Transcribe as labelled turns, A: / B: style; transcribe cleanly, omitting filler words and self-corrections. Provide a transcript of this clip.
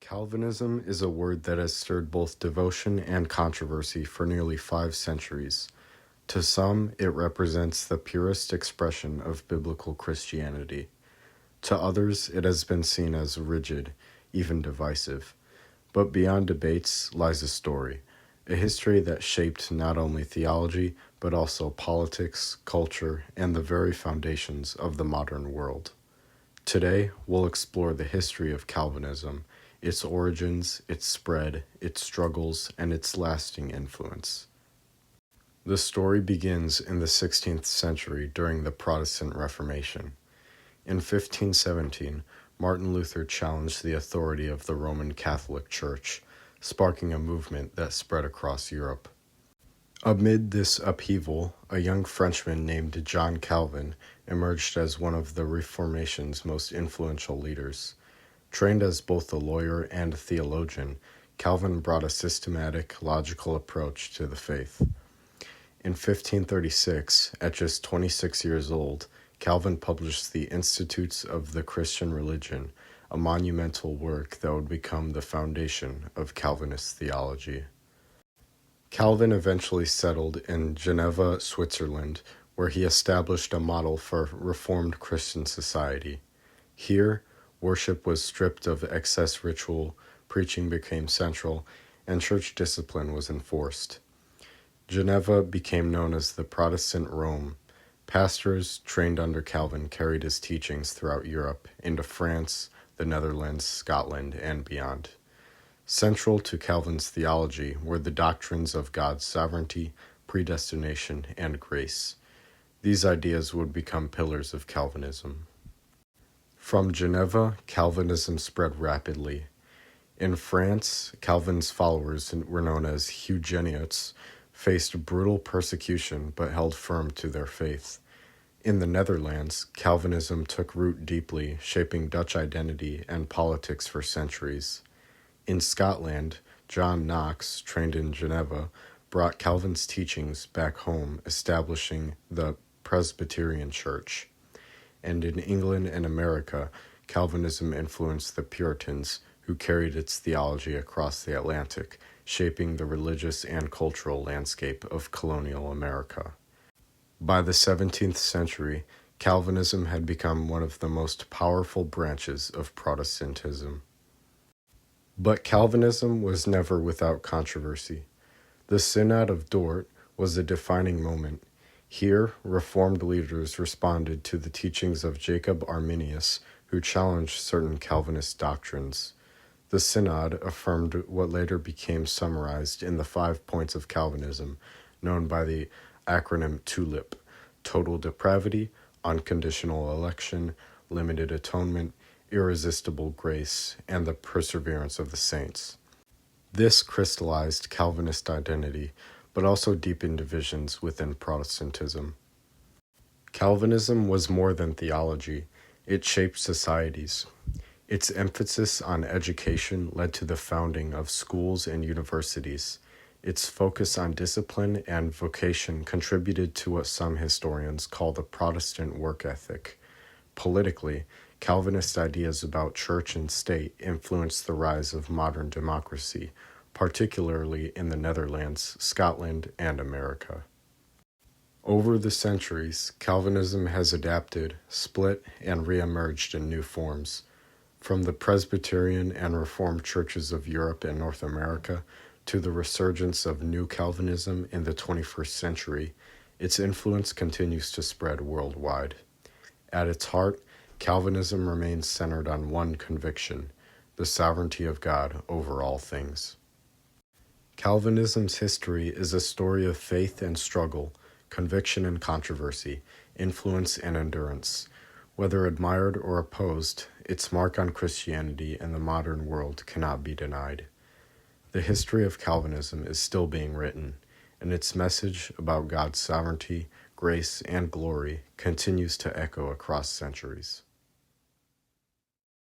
A: Calvinism is a word that has stirred both devotion and controversy for nearly 5 centuries. To some, it represents the purest expression of biblical Christianity. To others, it has been seen as rigid, even divisive. But beyond debates lies a story, a history that shaped not only theology, but also politics, culture, and the very foundations of the modern world. Today, we'll explore the history of Calvinism, its origins, its spread, its struggles, and its lasting influence. The story begins in the 16th century during the Protestant Reformation. In 1517, Martin Luther challenged the authority of the Roman Catholic Church, sparking a movement that spread across Europe. Amid this upheaval, a young Frenchman named John Calvin emerged as one of the Reformation's most influential leaders. Trained as both a lawyer and a theologian, Calvin brought a systematic, logical approach to the faith. In 1536, at just 26 years old, Calvin published the Institutes of the Christian Religion, a monumental work that would become the foundation of Calvinist theology. Calvin eventually settled in Geneva, Switzerland, where he established a model for Reformed Christian society. Here, worship was stripped of excess ritual, preaching became central, and church discipline was enforced. Geneva became known as the Protestant Rome. Pastors trained under Calvin carried his teachings throughout Europe, into France, the Netherlands, Scotland, and beyond. Central to Calvin's theology were the doctrines of God's sovereignty, predestination, and grace. These ideas would become pillars of Calvinism. From Geneva, Calvinism spread rapidly. In France, Calvin's followers were known as Huguenots, faced brutal persecution but held firm to their faith. In the Netherlands, Calvinism took root deeply, shaping Dutch identity and politics for centuries. In Scotland, John Knox, trained in Geneva, brought Calvin's teachings back home, establishing the Presbyterian Church. And in England and America, Calvinism influenced the Puritans, who carried its theology across the Atlantic, shaping the religious and cultural landscape of colonial America. By the 17th century, Calvinism had become one of the most powerful branches of Protestantism. But Calvinism was never without controversy. The Synod of Dort was a defining moment. Here, Reformed leaders responded to the teachings of Jacob Arminius, who challenged certain Calvinist doctrines. The Synod affirmed what later became summarized in the 5 points of Calvinism, known by the acronym TULIP: total depravity, unconditional election, limited atonement, irresistible grace, and the perseverance of the saints. This crystallized Calvinist identity, but also deepened divisions within Protestantism. Calvinism was more than theology. It shaped societies. Its emphasis on education led to the founding of schools and universities. Its focus on discipline and vocation contributed to what some historians call the Protestant work ethic. Politically, Calvinist ideas about church and state influenced the rise of modern democracy, particularly in the Netherlands, Scotland, and America. Over the centuries, Calvinism has adapted, split, and re-emerged in new forms. From the Presbyterian and Reformed churches of Europe and North America to the resurgence of New Calvinism in the 21st century, its influence continues to spread worldwide. At its heart, Calvinism remains centered on one conviction: the sovereignty of God over all things. Calvinism's history is a story of faith and struggle, conviction and controversy, influence and endurance. Whether admired or opposed, its mark on Christianity and the modern world cannot be denied. The history of Calvinism is still being written, and its message about God's sovereignty, grace, and glory continues to echo across centuries.